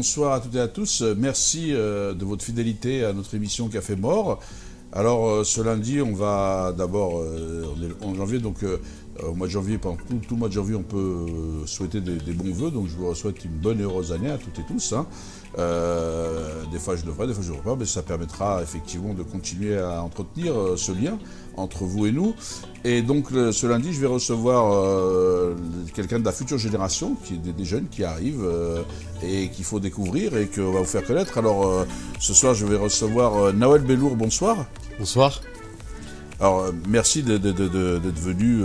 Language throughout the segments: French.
bonsoir à toutes et à tous. Merci de votre fidélité à notre émission Café Mort. Alors ce lundi, on va d'abord, on est en janvier, donc au mois de janvier, pendant tout le mois de janvier, on peut souhaiter des bons vœux. Donc je vous souhaite une bonne et heureuse année à toutes et tous. Hein. Des fois je devrais, des fois je ne devrais pas, mais ça permettra effectivement de continuer à entretenir ce lien entre vous et nous. Et donc ce lundi, je vais recevoir quelqu'un de la future génération, qui est des jeunes qui arrivent et qu'il faut découvrir et qu'on va vous faire connaître. Alors ce soir, je vais recevoir Nawel Bellour. Bonsoir. Bonsoir. Alors merci d'être venu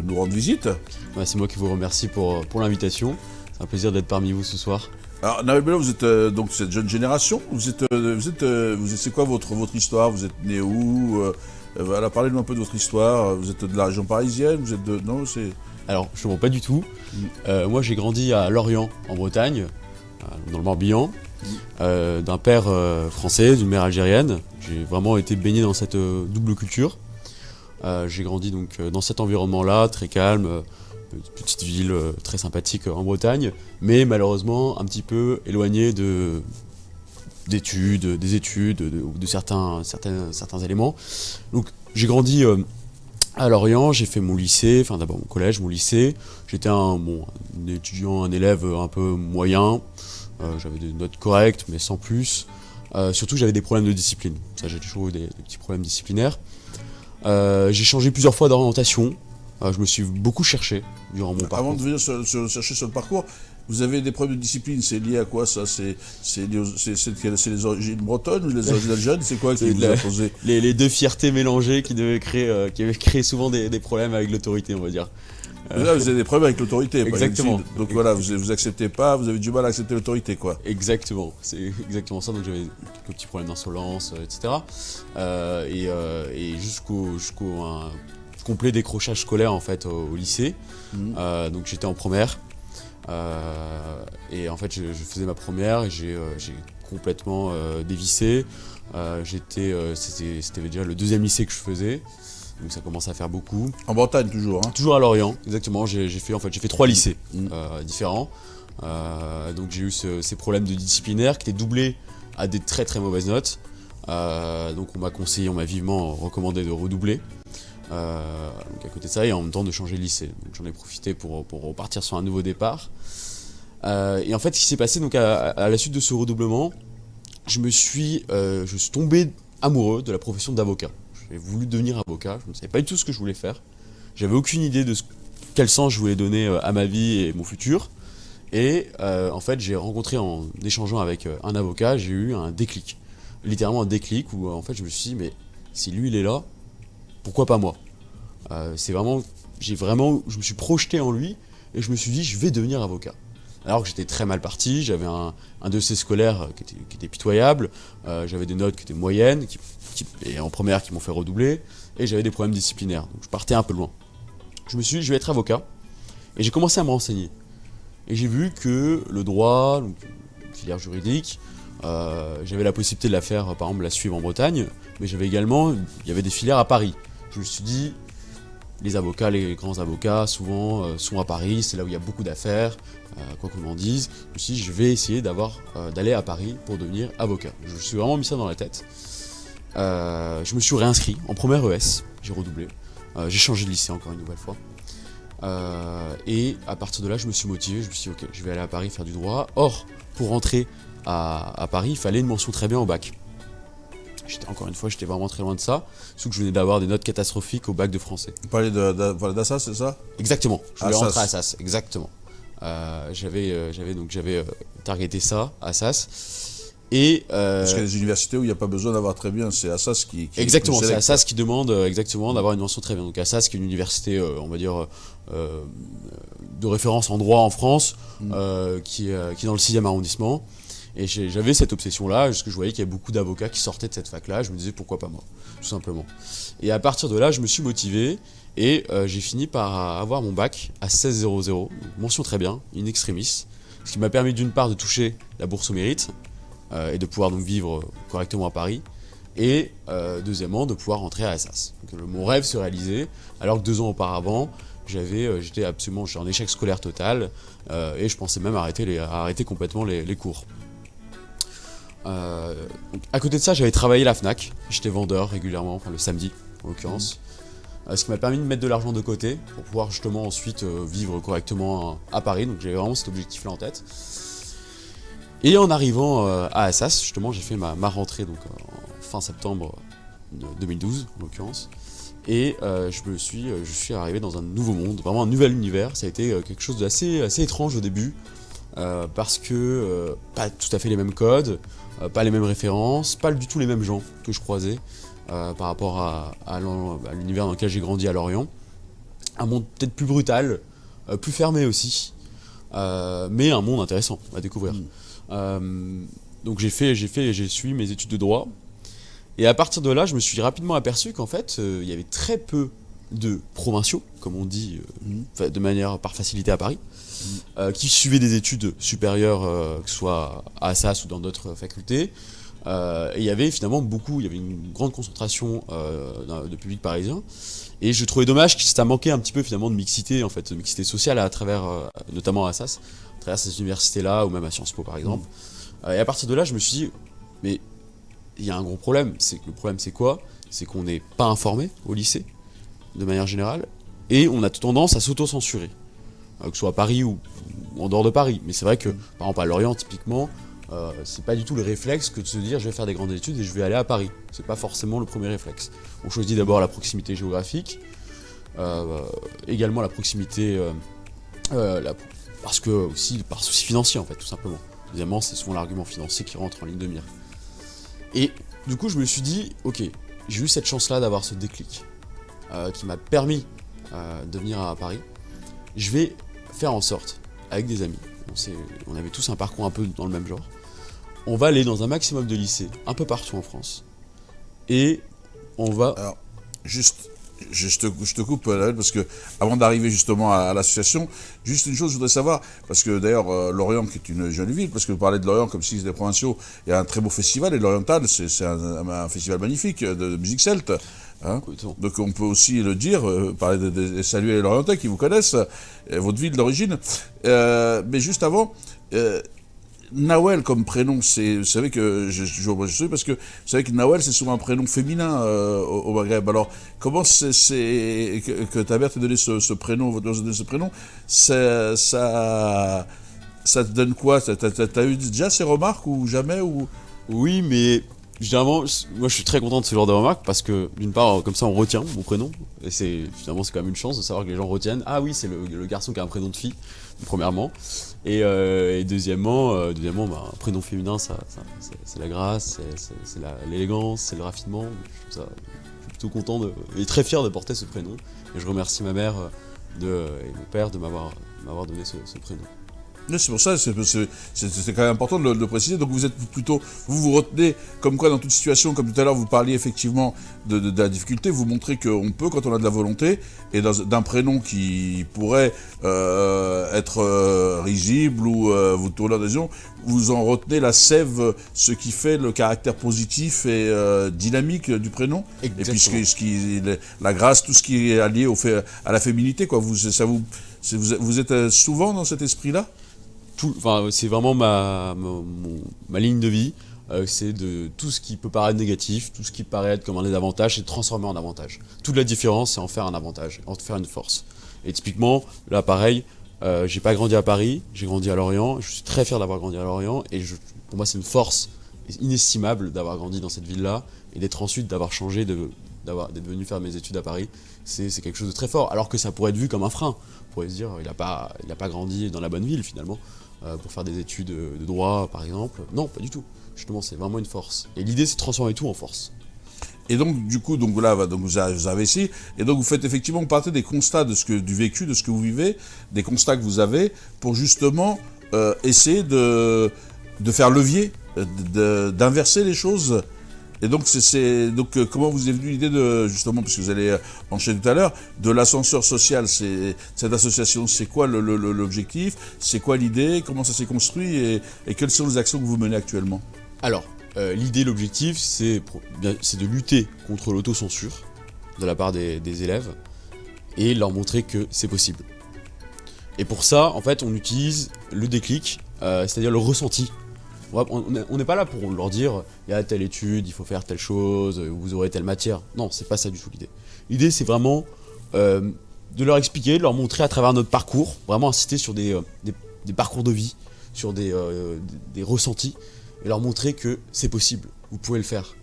nous rendre visite. Ouais, c'est moi qui vous remercie pour l'invitation. C'est un plaisir d'être parmi vous ce soir. Alors Nawel Bellour, vous êtes donc cette jeune génération. C'est quoi votre histoire? Vous êtes né où? Voilà, parlez-nous un peu de votre histoire. Vous êtes de la région parisienne? Vous êtes de... Non, c'est... Alors, je ne mens pas du tout. Moi, j'ai grandi à Lorient, en Bretagne, dans le Morbihan, d'un père français, d'une mère algérienne. J'ai vraiment été baigné dans cette double culture. J'ai grandi donc dans cet environnement-là, très calme, petite ville très sympathique en Bretagne, mais malheureusement un petit peu éloigné des études, de certains éléments. Donc j'ai grandi à Lorient, j'ai fait mon lycée, enfin d'abord mon collège, mon lycée. J'étais un étudiant, un élève un peu moyen. J'avais des notes correctes, mais sans plus. Surtout j'avais des problèmes de discipline. Ça, j'ai toujours eu des petits problèmes disciplinaires. J'ai changé plusieurs fois d'orientation. Je me suis beaucoup cherché durant mon parcours. Avant de venir chercher sur le parcours, vous avez des problèmes de discipline, c'est lié à quoi ça? C'est les origines bretonnes ou les origines algériennes? C'est quoi qui vous a posé? Les deux fiertés mélangées qui avaient créé souvent des problèmes avec l'autorité, on va dire. Là, vous avez des problèmes avec l'autorité. Exactement. Donc voilà, vous acceptez pas, vous avez du mal à accepter l'autorité, quoi. Exactement, c'est exactement ça. Donc j'avais quelques petits problèmes d'insolence, etc. Et jusqu'au complet décrochage scolaire en fait au lycée. Donc j'étais en première. Et en fait, je faisais ma première et j'ai complètement dévissé. C'était déjà le deuxième lycée que je faisais, donc ça commence à faire beaucoup. En Bretagne toujours, hein? Toujours à Lorient, exactement. J'ai fait 3 lycées différents. Donc j'ai eu ces problèmes de disciplinaire qui étaient doublés à des très très mauvaises notes. Donc on m'a vivement recommandé de redoubler. Donc à côté de ça, et en même temps de changer de lycée. Donc j'en ai profité pour repartir sur un nouveau départ. Et en fait, ce qui s'est passé donc à la suite de ce redoublement, je suis tombé amoureux de la profession d'avocat. J'ai voulu devenir avocat, je ne savais pas du tout ce que je voulais faire. J'avais aucune idée de quel sens je voulais donner à ma vie et mon futur. Et en fait, j'ai rencontré, en échangeant avec un avocat, j'ai eu un déclic. Littéralement un déclic où en fait je me suis dit, mais si lui il est là, pourquoi pas moi? Je me suis projeté en lui et je me suis dit, je vais devenir avocat. Alors que j'étais très mal parti, j'avais un dossier scolaire qui était pitoyable, j'avais des notes qui étaient moyennes, et en première qui m'ont fait redoubler, et j'avais des problèmes disciplinaires, donc je partais un peu loin. Je me suis dit, je vais être avocat, et j'ai commencé à me renseigner. Et j'ai vu que le droit, donc une filière juridique, j'avais la possibilité de la faire, par exemple la suivre en Bretagne, mais il y avait des filières à Paris. Je me suis dit, les grands avocats, souvent sont à Paris, c'est là où il y a beaucoup d'affaires, quoi qu'on en dise. Je me suis dit, je vais essayer d'aller à Paris pour devenir avocat. Je me suis vraiment mis ça dans la tête. Je me suis réinscrit en première ES, j'ai redoublé. J'ai changé de lycée encore une nouvelle fois. Et à partir de là, je me suis motivé, je me suis dit, ok, je vais aller à Paris faire du droit. Or, pour rentrer à Paris, il fallait une mention très bien au bac. J'étais vraiment très loin de ça, surtout que je venais d'avoir des notes catastrophiques au bac de français. Vous parlez d'Assas, c'est ça? Exactement, je voulais rentrer à Assas, exactement. J'avais targeté ça, Assas. Et parce qu'il y a des universités où il n'y a pas besoin d'avoir très bien, c'est Assas qui exactement, c'est Assas qui demande exactement d'avoir une mention très bien. Donc Assas qui est une université, on va dire, de référence en droit en France, qui est dans le 6e arrondissement. Et j'avais cette obsession-là, parce que je voyais qu'il y avait beaucoup d'avocats qui sortaient de cette fac-là, je me disais pourquoi pas moi, tout simplement. Et à partir de là, je me suis motivé, et j'ai fini par avoir mon bac à 16,00, mention très bien, in extremis, ce qui m'a permis d'une part de toucher la bourse au mérite, et de pouvoir donc vivre correctement à Paris, et deuxièmement de pouvoir rentrer à Assas. Donc, mon rêve se réalisait, alors que 2 ans auparavant, j'étais en échec scolaire total, et je pensais même arrêter complètement les cours. Donc, à côté de ça, j'avais travaillé à la Fnac. J'étais vendeur régulièrement, enfin le samedi en l'occurrence. Ce qui m'a permis de mettre de l'argent de côté pour pouvoir justement ensuite vivre correctement à Paris. Donc j'avais vraiment cet objectif-là en tête. Et en arrivant à Assas, justement, j'ai fait ma rentrée donc, en fin septembre 2012 en l'occurrence. Et je suis arrivé dans un nouveau monde, vraiment un nouvel univers. Ça a été quelque chose d'assez étrange au début. Parce que pas tout à fait les mêmes codes, pas les mêmes références, pas du tout les mêmes gens que je croisais par rapport à l'univers dans lequel j'ai grandi à Lorient. Un monde peut-être plus brutal, plus fermé aussi, mais un monde intéressant à découvrir. Donc j'ai suivi mes études de droit, et à partir de là, je me suis rapidement aperçu qu'en fait, il y avait très peu de provinciaux, comme on dit de manière par facilité à Paris, qui suivaient des études supérieures, que ce soit à Assas ou dans d'autres facultés. Et il y avait finalement il y avait une grande concentration de public parisien. Et je trouvais dommage que ça manquait un petit peu finalement de mixité, en fait, de mixité sociale à travers, notamment à Assas, à travers ces universités-là, ou même à Sciences Po par exemple. Et à partir de là, je me suis dit, mais il y a un gros problème. Le problème c'est quoi ? C'est qu'on n'est pas informé au lycée, de manière générale, et on a tendance à s'auto-censurer. Que ce soit à Paris ou en dehors de Paris. Mais c'est vrai que, par exemple, à Lorient, typiquement, c'est pas du tout le réflexe que de se dire je vais faire des grandes études et je vais aller à Paris. C'est pas forcément le premier réflexe. On choisit d'abord la proximité géographique, également la proximité, parce que aussi par souci financier en fait, tout simplement. Évidemment, c'est souvent l'argument financier qui rentre en ligne de mire. Et du coup, je me suis dit, ok, j'ai eu cette chance-là d'avoir ce déclic qui m'a permis de venir à Paris. Je vais faire en sorte, avec des amis, on avait tous un parcours un peu dans le même genre, on va aller dans un maximum de lycées, un peu partout en France, et on va... Alors, je te coupe là, parce que avant d'arriver justement à l'association, juste une chose je voudrais savoir, parce que d'ailleurs Lorient qui est une jolie ville, parce que vous parlez de Lorient comme si c'était provinciaux, il y a un très beau festival, et l'Oriental c'est un festival magnifique de musique celte. Hein, donc on peut aussi le dire, parler saluer les Lorientais qui vous connaissent, votre ville d'origine. Mais juste avant, Nawel comme prénom, vous savez que je sais parce que vous savez que Nawel c'est souvent un prénom féminin au Maghreb. Alors comment c'est que ta mère t'a donné ce prénom, votre mère t'a donné ce prénom, ça te donne quoi? T'as eu déjà ces remarques ou jamais ou... Oui, mais généralement, moi je suis très content de ce genre de remarques parce que d'une part, comme ça on retient mon prénom, et finalement c'est quand même une chance de savoir que les gens retiennent. Ah oui, c'est le garçon qui a un prénom de fille, premièrement. Et deuxièmement, un prénom féminin, c'est la grâce, c'est l'élégance, c'est le raffinement. Je suis plutôt content et très fier de porter ce prénom. Et je remercie ma mère et mon père de m'avoir donné ce prénom. C'est pour ça, c'est quand même important de le préciser. Donc vous êtes plutôt, vous retenez, comme quoi dans toute situation, comme tout à l'heure vous parliez effectivement de la difficulté, vous montrez qu'on peut quand on a de la volonté, et d'un prénom qui pourrait être risible ou vous tourner l'adhésion, vous en retenez la sève, ce qui fait le caractère positif et dynamique du prénom. Exactement. Et puis la grâce, tout ce qui est lié à la féminité, quoi. Vous êtes souvent dans cet esprit-là ? C'est vraiment ma ligne de vie, c'est de tout ce qui peut paraître négatif, tout ce qui paraît être comme un désavantage, c'est de transformer en avantage. Toute la différence, c'est en faire un avantage, en faire une force. Et typiquement, là pareil, j'ai pas grandi à Paris, j'ai grandi à Lorient, je suis très fier d'avoir grandi à Lorient, et pour moi c'est une force inestimable d'avoir grandi dans cette ville-là, et d'être ensuite, d'avoir changé, d'être venu faire mes études à Paris, c'est quelque chose de très fort, alors que ça pourrait être vu comme un frein. On pourrait se dire, il a pas grandi dans la bonne ville finalement. Pour faire des études de droit par exemple. Non, pas du tout. Justement, c'est vraiment une force. Et l'idée, c'est de transformer tout en force. Et donc, du coup, vous avez ici, et donc vous faites effectivement, vous partez des constats du vécu, de ce que vous vivez, des constats que vous avez, pour justement essayer de faire levier, d'inverser les choses. Et donc, comment vous est venue l'idée justement, puisque vous allez enchaîner tout à l'heure, de l'ascenseur social, cette association, c'est quoi l'objectif, c'est quoi l'idée, comment ça s'est construit, et quelles sont les actions que vous menez actuellement? Alors, l'idée, l'objectif, c'est de lutter contre l'autocensure de la part des élèves, et leur montrer que c'est possible. Et pour ça, en fait, on utilise le déclic, c'est-à-dire le ressenti On n'est pas là pour leur dire il y a telle étude, il faut faire telle chose, vous aurez telle matière. Non, c'est pas ça du tout l'idée. L'idée, c'est vraiment de leur expliquer, de leur montrer à travers notre parcours, vraiment insister sur des parcours de vie, sur des ressentis, et leur montrer que c'est possible, vous pouvez le faire.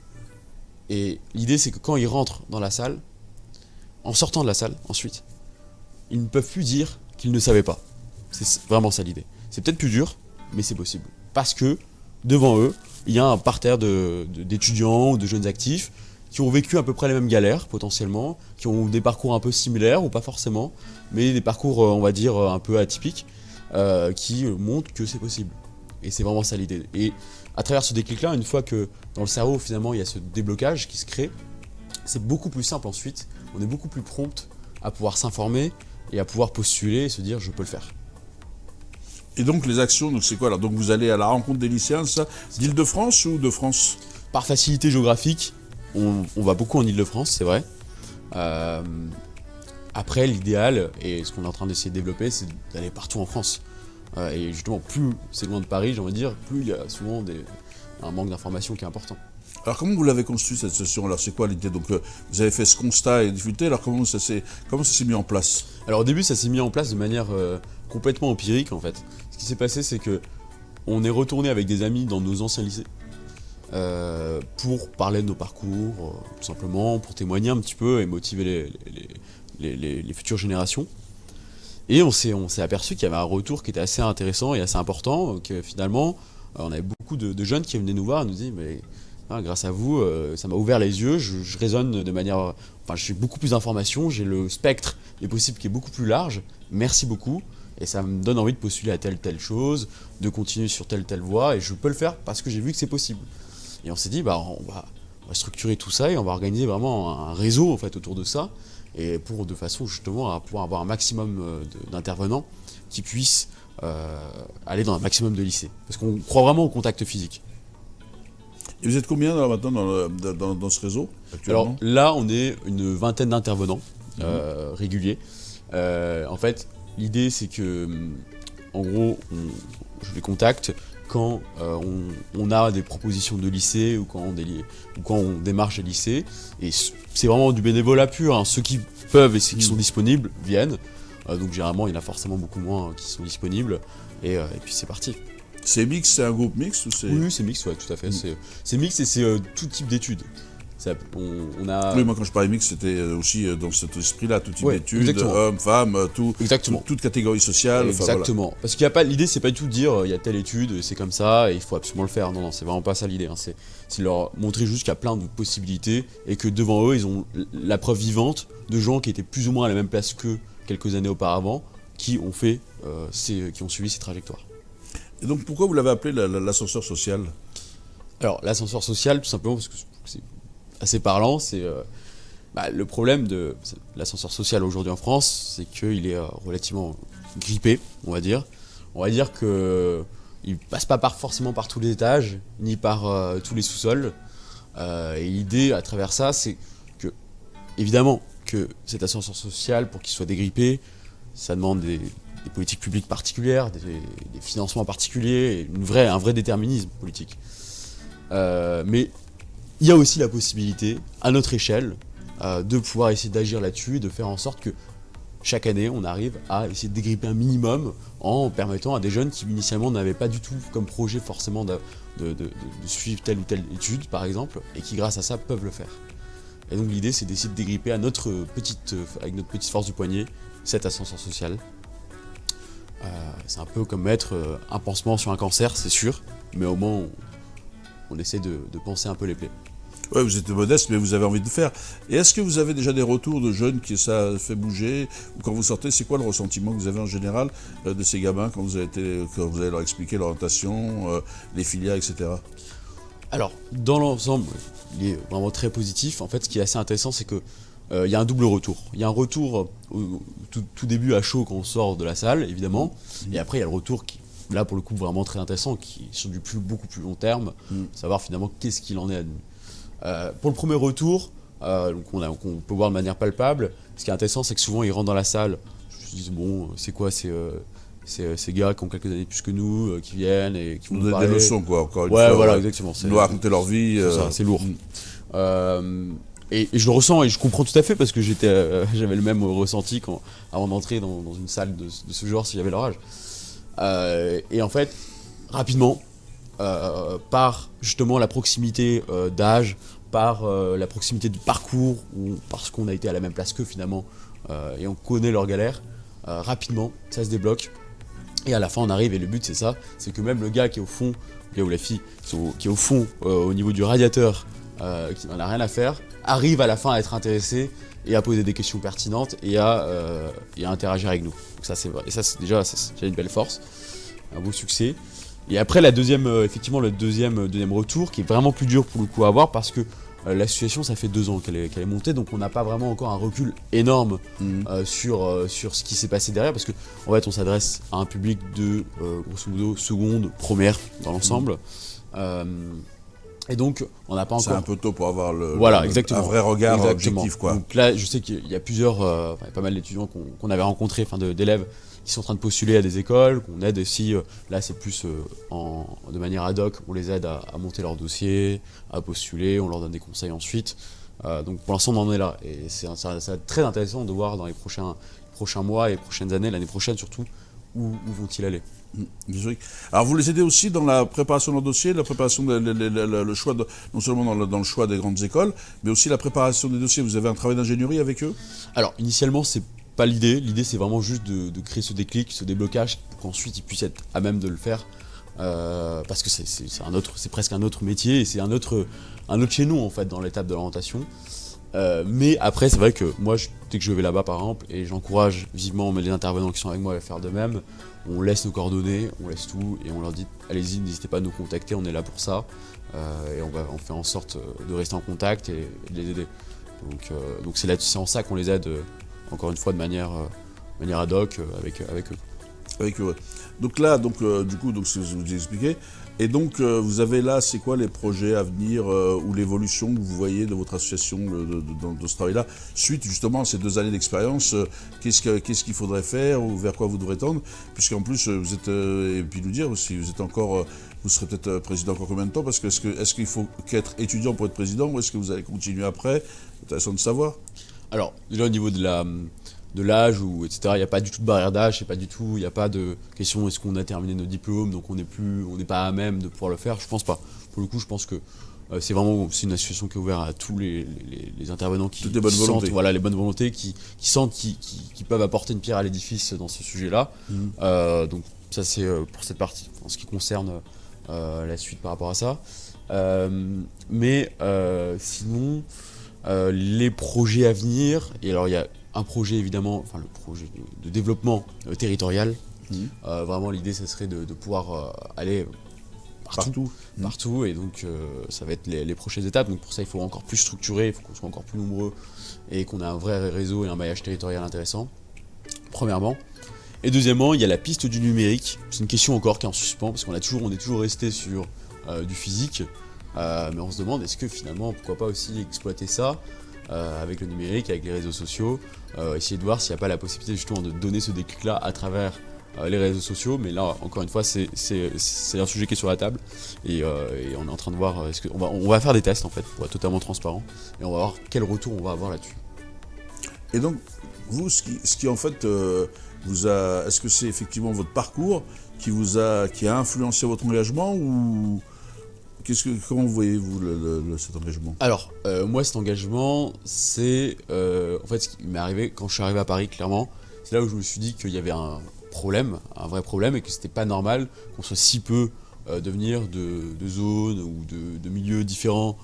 Et l'idée, c'est que quand ils rentrent dans la salle, en sortant de la salle ensuite, ils ne peuvent plus dire qu'ils ne savaient pas. C'est vraiment ça l'idée. C'est peut-être plus dur, mais c'est possible. Parce que devant eux, il y a un parterre d'étudiants ou de jeunes actifs qui ont vécu à peu près les mêmes galères potentiellement, qui ont des parcours un peu similaires ou pas forcément, mais des parcours on va dire un peu atypiques, qui montrent que c'est possible. Et c'est vraiment ça l'idée. Et à travers ce déclic-là, une fois que dans le cerveau finalement il y a ce déblocage qui se crée, c'est beaucoup plus simple ensuite, on est beaucoup plus prompt à pouvoir s'informer et à pouvoir postuler et se dire je peux le faire. Et donc les actions, donc c'est quoi alors? Donc vous allez à la rencontre des lycéens, ça, d'Île-de-France ou de France? Par facilité géographique, on va beaucoup en Île-de-France, c'est vrai. Après, l'idéal, et ce qu'on est en train d'essayer de développer, c'est d'aller partout en France. Et justement, plus c'est loin de Paris, j'ai envie de dire, plus il y a souvent un manque d'informations qui est important. Alors comment vous l'avez conçue cette session? Alors c'est quoi l'idée? Donc vous avez fait ce constat et discuté, alors comment ça s'est mis en place? Alors au début, ça s'est mis en place de manière complètement empirique en fait. Ce qui s'est passé, c'est que on est retourné avec des amis dans nos anciens lycées pour parler de nos parcours, tout simplement, pour témoigner un petit peu et motiver les futures générations. Et on s'est aperçu qu'il y avait un retour qui était assez intéressant et assez important, que finalement, on avait beaucoup de jeunes qui venaient nous voir et nous disaient mais grâce à vous, ça m'a ouvert les yeux, je raisonne de manière... Enfin, j'ai beaucoup plus d'informations, j'ai le spectre des possibles qui est beaucoup plus large, merci beaucoup, et ça me donne envie de postuler à telle chose, de continuer sur telle voie, et je peux le faire parce que j'ai vu que c'est possible. Et on s'est dit, on va structurer tout ça et on va organiser vraiment un réseau en fait, autour de ça, et de façon justement à pouvoir avoir un maximum d'intervenants qui puissent aller dans un maximum de lycées. Parce qu'on croit vraiment au contact physique. Et vous êtes combien maintenant dans ce réseau actuellement? Alors là, on est une vingtaine d'intervenants réguliers. En fait, l'idée c'est que, en gros, je les contacte quand on a des propositions de lycée ou quand on démarche des lycées. Et c'est vraiment du bénévolat pur, hein. Ceux qui peuvent et ceux qui sont disponibles viennent. Donc généralement, il y en a forcément beaucoup moins qui sont disponibles. Et puis c'est parti. C'est mixte, c'est un groupe mixte ou c'est... Oui, c'est mixte, ouais, tout à fait. C'est mixte et c'est tout type d'études. On a... Oui, moi quand je parlais mixte, c'était aussi dans cet esprit-là, tout type d'études, exactement. Hommes, femmes, toute catégorie sociale. Exactement. Voilà. Parce qu'il y a pas, l'idée, c'est pas du tout de dire il y a telle étude, c'est comme ça, et il faut absolument le faire. Non, c'est vraiment pas ça l'idée. Hein. C'est leur montrer juste qu'il y a plein de possibilités et que devant eux, ils ont la preuve vivante de gens qui étaient plus ou moins à la même place qu'eux quelques années auparavant, qui ont suivi ces trajectoires. Et donc pourquoi vous l'avez appelé l'ascenseur social? Alors l'ascenseur social, tout simplement parce que c'est assez parlant, c'est le problème de l'ascenseur social aujourd'hui en France, c'est qu'il est relativement grippé, on va dire. On va dire qu'il ne passe pas forcément par tous les étages, ni par tous les sous-sols. Et l'idée à travers ça, c'est que, évidemment, que cet ascenseur social, pour qu'il soit dégrippé, ça demande des politiques publiques particulières, des financements particuliers, un vrai déterminisme politique. Mais il y a aussi la possibilité, à notre échelle, de pouvoir essayer d'agir là-dessus et de faire en sorte que chaque année, on arrive à essayer de dégripper un minimum en permettant à des jeunes qui initialement n'avaient pas du tout comme projet forcément de suivre telle ou telle étude, par exemple, et qui grâce à ça peuvent le faire. Et donc l'idée, c'est d'essayer de dégripper avec notre petite force du poignet cet ascenseur social. C'est un peu comme mettre un pansement sur un cancer, c'est sûr, mais au moins on essaie de penser un peu les plaies. Ouais, vous êtes modeste, mais vous avez envie de le faire. Et est-ce que vous avez déjà des retours de jeunes qui ça fait bouger? Ou quand vous sortez, c'est quoi le ressentiment que vous avez en général de ces gamins quand vous allez leur expliquer l'orientation, les filières, etc.? Alors, dans l'ensemble, il est vraiment très positif. En fait, ce qui est assez intéressant, c'est que il y a un double retour. Il y a un retour au tout début à chaud quand on sort de la salle, évidemment. Et après, il y a le retour qui, là, pour le coup, vraiment très intéressant, qui est sur du beaucoup plus long terme, savoir finalement qu'est-ce qu'il en est advenu. Pour le premier retour, qu'on peut voir de manière palpable, ce qui est intéressant, c'est que souvent, ils rentrent dans la salle, je me dis, bon, c'est quoi, c'est ces gars qui ont quelques années plus que nous, qui viennent et qui vont Vous nous donnez parler. des leçons, quoi, encore une Ouais, fois. voilà, exactement. Ils doivent raconter leur vie. C'est ça, c'est lourd. Et je le ressens et je comprends tout à fait parce que j'avais le même ressenti avant d'entrer dans une salle de ce genre si j'avais leur âge. Et en fait, rapidement, par justement la proximité d'âge, par la proximité de parcours, ou parce qu'on a été à la même place qu'eux finalement, et on connaît leurs galères, rapidement ça se débloque. Et à la fin on arrive, et le but c'est ça, c'est que même le gars qui est au fond, le gars ou la fille, qui est au fond au niveau du radiateur, qui n'en a rien à faire, arrive à la fin à être intéressé et à poser des questions pertinentes et à interagir avec nous. Donc ça c'est vrai, et ça c'est déjà une belle force, un beau succès. Et après effectivement le deuxième retour qui est vraiment plus dur pour le coup à avoir parce que l'association ça fait 2 ans qu'elle est montée, donc on n'a pas vraiment encore un recul énorme sur ce qui s'est passé derrière parce que en fait on s'adresse à un public de grosso modo seconde, première dans l'ensemble. Et donc, on n'a pas encore... C'est un peu tôt pour avoir exactement. un vrai regard Exactement. objectif, quoi. Donc là, je sais qu'il y a pas mal d'étudiants qu'on avait rencontrés, d'élèves qui sont en train de postuler à des écoles, qu'on aide aussi, là c'est plus de manière ad hoc, on les aide à monter leur dossier, à postuler, on leur donne des conseils ensuite. Donc pour l'instant, on en est là. Et ça va être très intéressant de voir dans les prochains mois et prochaines années, l'année prochaine surtout, où vont-ils aller. Alors vous les aidez aussi dans la préparation de leur dossier, la préparation le choix non seulement dans le choix des grandes écoles, mais aussi la préparation des dossiers. Vous avez un travail d'ingénierie avec eux? Alors initialement c'est pas l'idée c'est vraiment juste de créer ce déclic, ce déblocage pour qu'ensuite ils puissent être à même de le faire. Parce que c'est presque un autre métier et c'est un autre chaînon en fait dans l'étape de l'orientation. Mais après c'est vrai que moi dès que je vais là-bas par exemple, et j'encourage vivement les intervenants qui sont avec moi à faire de même, on laisse nos coordonnées, on laisse tout et on leur dit allez-y, n'hésitez pas à nous contacter, on est là pour ça, et on fait en sorte de rester en contact et de les aider. Donc c'est en ça qu'on les aide, encore une fois de manière ad hoc avec eux. Avec eux, ouais. Donc là, du coup, ce que je vous ai expliqué. Et donc, vous avez là, c'est quoi les projets à venir ou l'évolution que vous voyez de votre association dans ce travail-là, suite justement à ces 2 années d'expérience, qu'est-ce qu'il faudrait faire ou vers quoi vous devrez tendre, puisqu'en plus, vous êtes, et puis nous dire si vous êtes encore, vous serez peut-être président encore combien de temps, parce que est-ce qu'il faut qu'être étudiant pour être président, ou est-ce que vous allez continuer après? C'est intéressant de savoir. Alors, déjà au niveau de l'âge ou etc. Il n'y a pas du tout de barrière d'âge, il n'y a pas de question est-ce qu'on a terminé nos diplômes donc on n'est pas à même de pouvoir le faire. Je pense pas. Pour le coup, je pense que c'est une association qui est ouverte à tous les intervenents qui sentent les bonnes volontés, qui sentent qui peuvent apporter une pierre à l'édifice dans ce sujet-là. Donc ça c'est pour cette partie en ce qui concerne la suite par rapport à ça. Mais sinon les projets à venir, et alors il y a un projet évidemment, le projet de développement territorial. Vraiment l'idée ça serait de pouvoir aller partout, et donc ça va être les prochaines étapes. Donc pour ça il faut encore plus structurer, il faut qu'on soit encore plus nombreux et qu'on ait un vrai réseau et un maillage territorial intéressant, premièrement. Et deuxièmement, il y a la piste du numérique. C'est une question encore qui est en suspens parce qu'on est toujours resté sur du physique, mais on se demande est-ce que finalement pourquoi pas aussi exploiter ça avec le numérique, avec les réseaux sociaux, essayer de voir s'il n'y a pas la possibilité justement de donner ce déclic-là à travers les réseaux sociaux. Mais là, encore une fois, c'est un sujet qui est sur la table et on est en train de voir, on va faire des tests en fait, pour être totalement transparent, et on va voir quel retour on va avoir là-dessus. Et donc, vous, ce qui en fait est-ce que c'est effectivement votre parcours qui a influencé votre engagement, ou comment voyez-vous cet engagement? Alors, moi, cet engagement, c'est en fait ce qui m'est arrivé quand je suis arrivé à Paris, clairement. C'est là où je me suis dit qu'il y avait un vrai problème, et que c'était pas normal qu'on soit si peu de venir de zones ou de milieux différents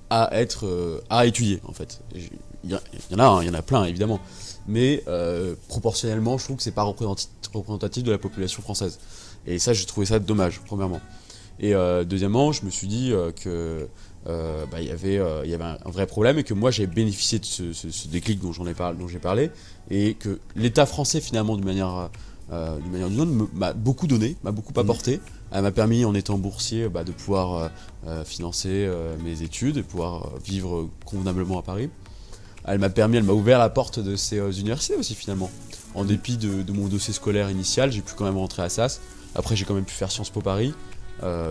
à étudier, en fait. Il y en a plein, évidemment. Mais proportionnellement, je trouve que c'est pas représentatif de la population française. Et ça, j'ai trouvé ça dommage, premièrement. Et deuxièmement, je me suis dit que il y avait un vrai problème, et que moi j'avais bénéficié de ce déclic dont j'ai parlé, et que l'État français finalement d'une manière d'une autre m'a beaucoup donné, m'a beaucoup apporté. Elle m'a permis, en étant boursier, de pouvoir financer mes études et pouvoir vivre convenablement à Paris. Elle m'a ouvert la porte de ces universités aussi finalement, En dépit de mon dossier scolaire initial, j'ai pu quand même rentrer à SAS. Après, j'ai quand même pu faire Sciences Po Paris.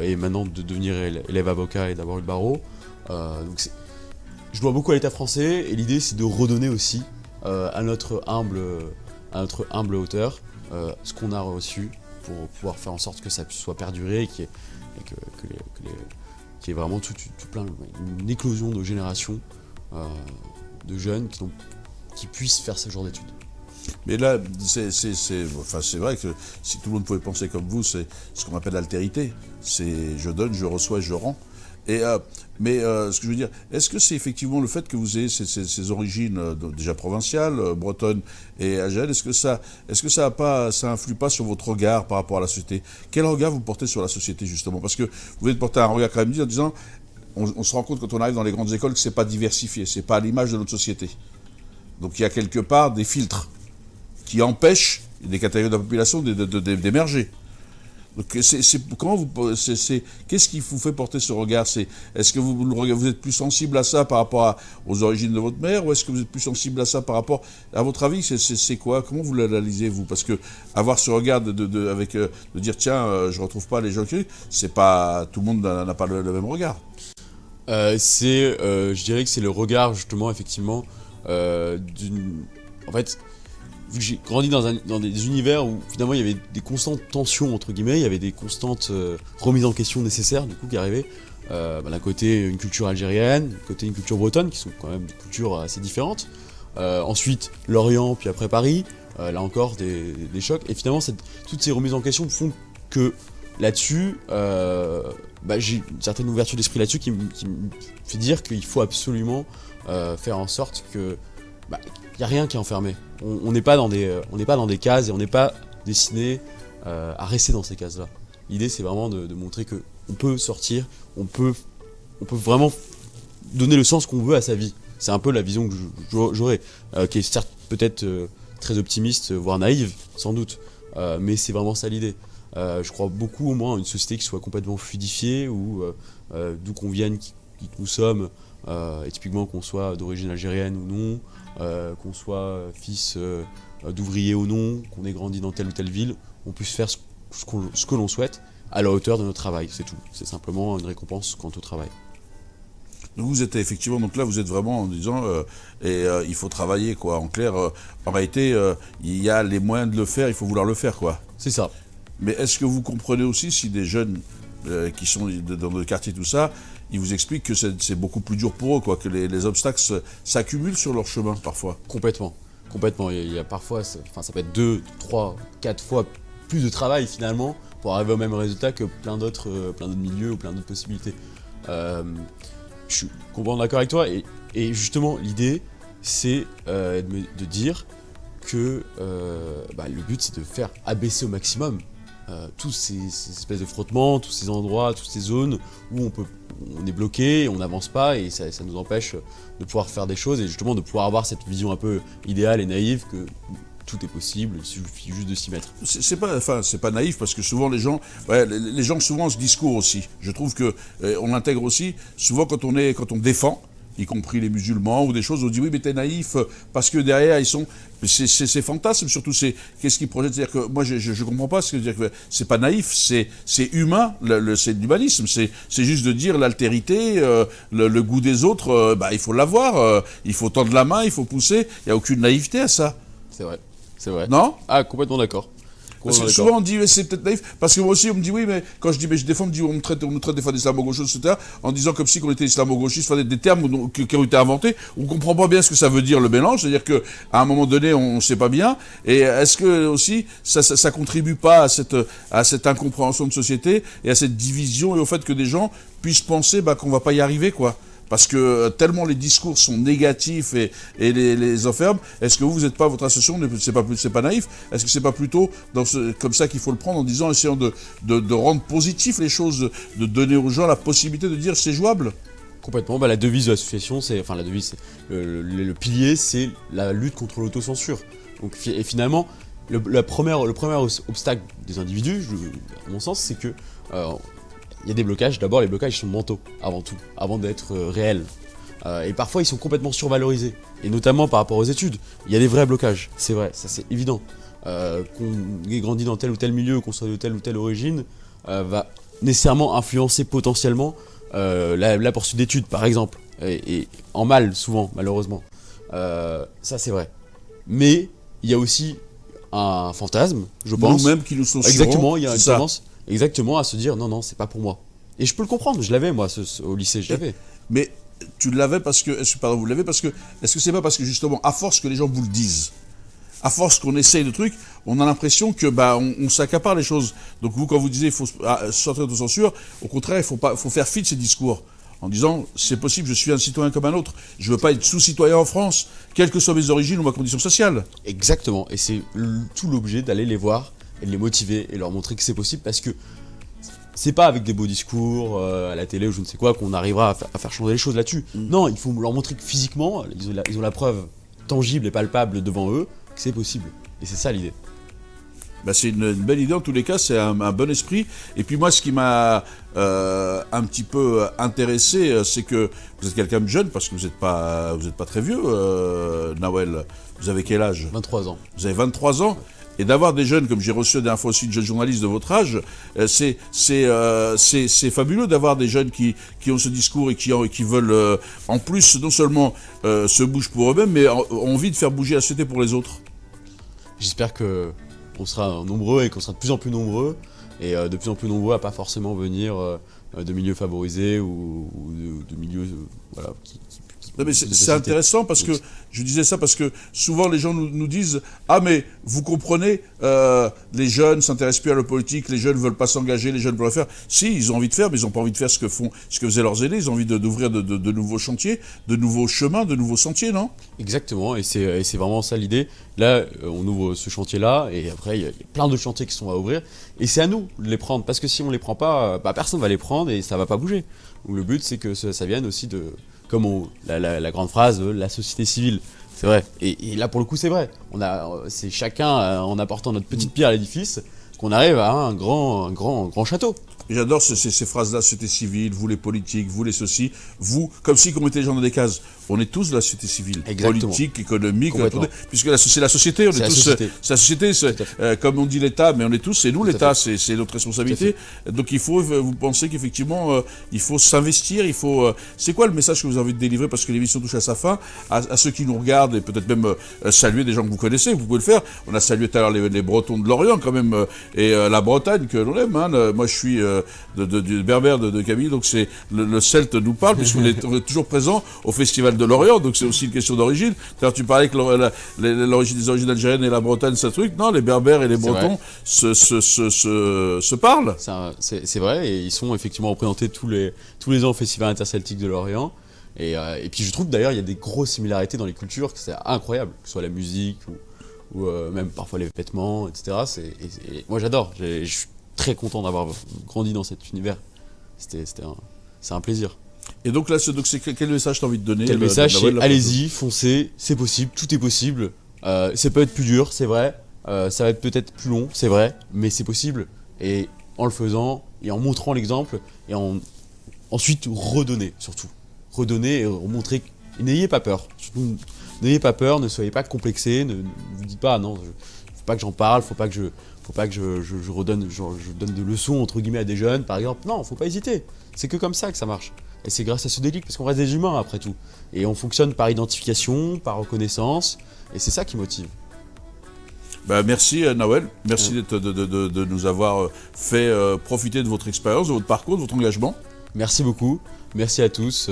Et maintenant de devenir élève avocat et d'avoir eu le barreau. Je dois beaucoup à l'État français et l'idée c'est de redonner aussi à notre humble hauteur ce qu'on a reçu pour pouvoir faire en sorte que ça soit perduré et qu'il y ait vraiment une éclosion de générations de jeunes qui puissent faire ce genre d'études. Mais là, c'est vrai que si tout le monde pouvait penser comme vous, c'est ce qu'on appelle l'altérité. C'est je donne, je reçois, je rends. Mais ce que je veux dire, est-ce que c'est effectivement le fait que vous ayez ces origines déjà provinciales, bretonnes et algériennes, est-ce que ça influe pas sur votre regard par rapport à la société? Quel regard vous portez sur la société justement? Parce que vous venez de porter un regard quand même en disant, on se rend compte quand on arrive dans les grandes écoles que c'est pas diversifié, c'est pas à l'image de notre société. Donc il y a quelque part des filtres qui empêchent des catégories de la population d'émerger. Donc qu'est-ce qui vous fait porter ce regard? Est-ce que vous êtes plus sensible à ça par rapport aux origines de votre mère, ou est-ce que vous êtes plus sensible à ça par rapport, à votre avis, c'est quoi? Comment vous l'analysez vous? Parce que avoir ce regard de dire tiens, je retrouve pas les gens qui, c'est pas tout le monde n'a pas le même regard. Je dirais que c'est le regard justement effectivement en fait, vu que j'ai grandi dans des univers où finalement il y avait des constantes tensions entre guillemets, il y avait des constantes remises en question nécessaires du coup qui arrivaient. D'un côté une culture algérienne, d'un côté une culture bretonne qui sont quand même des cultures assez différentes. Ensuite l'Orient, puis après Paris, là encore des chocs. Et finalement toutes ces remises en question font que là-dessus, j'ai une certaine ouverture d'esprit là-dessus qui me fait dire qu'il faut absolument faire en sorte que il n'y a rien qui est enfermé. On n'est pas dans des cases et on n'est pas destiné à rester dans ces cases-là. L'idée, c'est vraiment de montrer qu'on peut sortir, on peut vraiment donner le sens qu'on veut à sa vie. C'est un peu la vision que j'aurais, qui est certes peut-être très optimiste, voire naïve, sans doute, mais c'est vraiment ça l'idée. Je crois beaucoup au moins à une société qui soit complètement fluidifiée, où d'où qu'on vienne, qui nous sommes, et typiquement qu'on soit d'origine algérienne ou non, qu'on soit fils d'ouvrier ou non, qu'on ait grandi dans telle ou telle ville, on puisse faire ce que l'on souhaite à la hauteur de notre travail, c'est tout. C'est simplement une récompense quant au travail. Donc vous êtes effectivement, donc là vous êtes vraiment en disant il faut travailler quoi. En clair, en réalité, il y a les moyens de le faire, il faut vouloir le faire quoi. C'est ça. Mais est-ce que vous comprenez aussi si des jeunes qui sont dans le quartier tout ça, ils vous expliquent que c'est beaucoup plus dur pour eux quoi, que les obstacles s'accumulent sur leur chemin parfois? Complètement. Il y a parfois, ça peut être 2, 3, 4 fois plus de travail finalement pour arriver au même résultat que plein d'autres milieux ou plein d'autres possibilités. Je suis complètement d'accord avec toi et justement l'idée c'est de dire que le but c'est de faire abaisser au maximum tous ces espèces de frottements, tous ces endroits, toutes ces zones où on est bloqué, on n'avance pas et ça nous empêche de pouvoir faire des choses et justement de pouvoir avoir cette vision un peu idéale et naïve que tout est possible, il suffit juste de s'y mettre. C'est pas naïf parce que souvent les gens souvent ont ce discours aussi. Je trouve que on l'intègre aussi souvent quand on défend, y compris les musulmans ou des choses, on dit oui mais t'es naïf parce que derrière ils sont, c'est fantasme surtout, qu'est-ce qu'ils projettent, c'est-à-dire que moi je comprends pas ce que dire que c'est pas naïf, c'est humain, c'est de l'humanisme, c'est juste de dire l'altérité, le goût des autres, il faut l'avoir, il faut tendre la main, il faut pousser, il y a aucune naïveté à ça. C'est vrai. Non ? Ah, complètement d'accord. Parce que souvent on dit mais c'est peut-être naïf, parce que moi aussi on me dit oui mais quand je dis mais je défends, on nous traite des fois d'islamo-gauchistes, etc. En disant comme si on était islamo-gauchistes, des termes qui ont été inventés, on comprend pas bien ce que ça veut dire le mélange, c'est-à-dire qu'à un moment donné on sait pas bien, et est-ce que aussi ça contribue pas à cette incompréhension de société et à cette division et au fait que des gens puissent penser qu'on va pas y arriver quoi. Parce que tellement les discours sont négatifs et les enferment, est-ce que vous n'êtes pas, votre association, c'est pas naïf? Est-ce que c'est pas plutôt comme ça qu'il faut le prendre en disant, essayant de rendre positif les choses, de donner aux gens la possibilité de dire c'est jouable? Complètement, la devise de l'association, le pilier, c'est la lutte contre l'autocensure. Donc, et finalement, le premier obstacle des individus, à mon sens, c'est que il y a des blocages. D'abord, les blocages sont mentaux, avant tout, avant d'être réels. Et parfois, ils sont complètement survalorisés. Et notamment par rapport aux études. Il y a des vrais blocages, c'est vrai, ça c'est évident. Qu'on ait grandi dans tel ou tel milieu, qu'on soit de telle ou telle origine, va nécessairement influencer potentiellement la poursuite d'études, par exemple. Et en mal, souvent, malheureusement. Ça, c'est vrai. Mais il y a aussi un fantasme, je pense. Nous-mêmes qui nous censurons. Exactement, il y a une tendance exactement à se dire non, c'est pas pour moi. Et je peux le comprendre, je l'avais moi au lycée, je l'avais. Mais tu l'avais parce que, pardon, vous l'avez parce que, est-ce que c'est pas parce que justement, à force que les gens vous le disent, à force qu'on essaye de trucs, on a l'impression que on s'accapare les choses. Donc vous, quand vous disiez il faut sortir de censure, au contraire, il faut faire fi de ces discours. En disant, c'est possible, je suis un citoyen comme un autre. Je ne veux pas être sous-citoyen en France, quelles que soient mes origines ou ma condition sociale. Exactement, et c'est tout l'objet d'aller les voir et de les motiver et leur montrer que c'est possible parce que c'est pas avec des beaux discours à la télé ou je ne sais quoi qu'on arrivera à faire changer les choses là-dessus. Non, il faut leur montrer que physiquement, ils ont la preuve tangible et palpable devant eux que c'est possible. Et c'est ça l'idée. C'est une belle idée, en tous les cas, c'est un bon esprit. Et puis moi, ce qui m'a un petit peu intéressé, c'est que vous êtes quelqu'un de jeune, parce que vous n'êtes pas très vieux, Nawel. Vous avez quel âge ? 23 ans. Vous avez 23 ans. Et d'avoir des jeunes, comme j'ai reçu la dernière fois aussi une jeune journaliste de votre âge, c'est fabuleux d'avoir des jeunes qui ont ce discours et qui veulent, en plus, non seulement se bouger pour eux-mêmes, mais ont envie de faire bouger la société pour les autres. J'espère qu'on sera nombreux et qu'on sera de plus en plus nombreux, et de plus en plus nombreux à pas forcément venir de milieux favorisés ou de milieux voilà, non mais c'est intéressant parce que, je disais ça parce que souvent les gens nous disent « Ah mais vous comprenez, les jeunes s'intéressent plus à la politique, les jeunes veulent pas s'engager, les jeunes veulent faire. » Si, ils ont envie de faire, mais ils n'ont pas envie de faire ce que faisaient leurs aînés, ils ont envie d'ouvrir de nouveaux chantiers, de nouveaux chemins, de nouveaux sentiers, non ? Exactement, et c'est vraiment ça l'idée. Là, on ouvre ce chantier-là, et après, il y a plein de chantiers qui sont à ouvrir, et c'est à nous de les prendre, parce que si on les prend pas, personne va les prendre et ça va pas bouger. Donc, le but, c'est que ça vienne aussi de... Comme la grande phrase, la société civile, c'est vrai. Et là, pour le coup, c'est vrai. C'est chacun, en apportant notre petite pierre à l'édifice, qu'on arrive à un grand château. J'adore ces phrases-là, société civile, vous les politiques, vous les ceci, vous, comme si on mettait les gens dans des cases. On est tous de la société civile, exactement. Politique, économique, puisque c'est la société, on est tous. C'est la société, comme on dit l'État, mais on est tous, c'est nous l'État, c'est notre responsabilité. Donc vous pensez qu'effectivement, il faut s'investir, c'est quoi le message que vous avez envie de délivrer, parce que l'émission touche à sa fin, à ceux qui nous regardent, et peut-être même saluer des gens que vous connaissez, vous pouvez le faire. On a salué tout à l'heure les Bretons de Lorient quand même, et la Bretagne que l'on aime. Hein. Moi je suis du berbère de Camille, donc c'est le Celte nous parle, puisqu'on est toujours présent au Festival de Lorient, donc c'est aussi une question d'origine. Tu parlais que l'origine des origines algériennes et la Bretagne, c'est un truc. Non, les Berbères et les Bretons se parlent. C'est vrai, et ils sont effectivement représentés tous les ans au Festival interceltique de Lorient. Et puis je trouve d'ailleurs il y a des grosses similarités dans les cultures, que c'est incroyable, que ce soit la musique ou même parfois les vêtements, etc. Et moi j'adore, je suis très content d'avoir grandi dans cet univers. C'est un plaisir. Et donc là, quel message t'as envie de donner ? Quel message ? C'est allez-y, foncez, c'est possible, tout est possible. Ça peut être plus dur, c'est vrai. Ça va être peut-être plus long, c'est vrai, mais c'est possible. Et en le faisant, et en montrant l'exemple, et ensuite redonner, surtout. Redonner et montrer. N'ayez pas peur. Surtout, n'ayez pas peur, ne soyez pas complexés, ne vous dites pas, non, faut pas que j'en parle, faut pas que je redonne, je donne des leçons entre guillemets à des jeunes, par exemple. Non, faut pas hésiter. C'est que comme ça que ça marche. Et c'est grâce à ce déclic, parce qu'on reste des humains après tout. Et on fonctionne par identification, par reconnaissance, et c'est ça qui motive. Merci Nawel, merci de nous avoir fait profiter de votre expérience, de votre parcours, de votre engagement. Merci beaucoup, merci à tous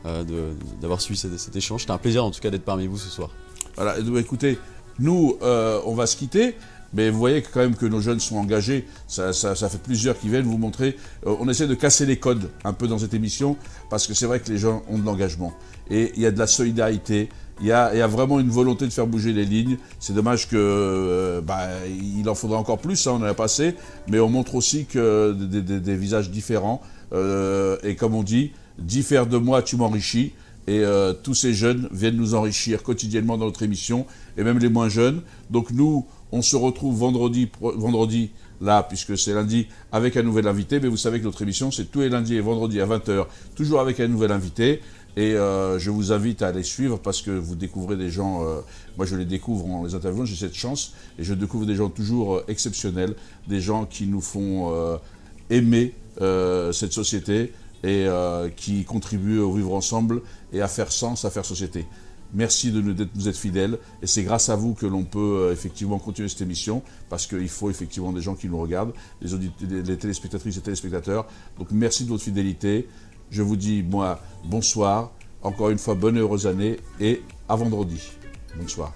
d'avoir suivi cet échange. C'était un plaisir en tout cas d'être parmi vous ce soir. Voilà, écoutez, nous on va se quitter. Mais vous voyez quand même que nos jeunes sont engagés, ça fait plusieurs qui viennent vous montrer. On essaie de casser les codes un peu dans cette émission, parce que c'est vrai que les gens ont de l'engagement. Et il y a de la solidarité, il y a vraiment une volonté de faire bouger les lignes. C'est dommage que il en faudra encore plus, on en a pas assez, mais on montre aussi que des visages différents. Et comme on dit, diffère de moi, tu m'enrichis. Et tous ces jeunes viennent nous enrichir quotidiennement dans notre émission, et même les moins jeunes. Donc nous, on se retrouve vendredi là, puisque c'est lundi, avec un nouvel invité. Mais vous savez que notre émission, c'est tous les lundis et vendredis à 20h, toujours avec un nouvel invité. Et je vous invite à les suivre parce que vous découvrez des gens, moi je les découvre en les interviewant, j'ai cette chance, et je découvre des gens toujours exceptionnels, des gens qui nous font aimer cette société et qui contribuent au vivre ensemble et à faire sens, à faire société. Merci de nous être fidèles et c'est grâce à vous que l'on peut effectivement continuer cette émission parce qu'il faut effectivement des gens qui nous regardent, les téléspectatrices et téléspectateurs. Donc merci de votre fidélité. Je vous dis, moi, bonsoir. Encore une fois, bonne et heureuse année et à vendredi. Bonsoir.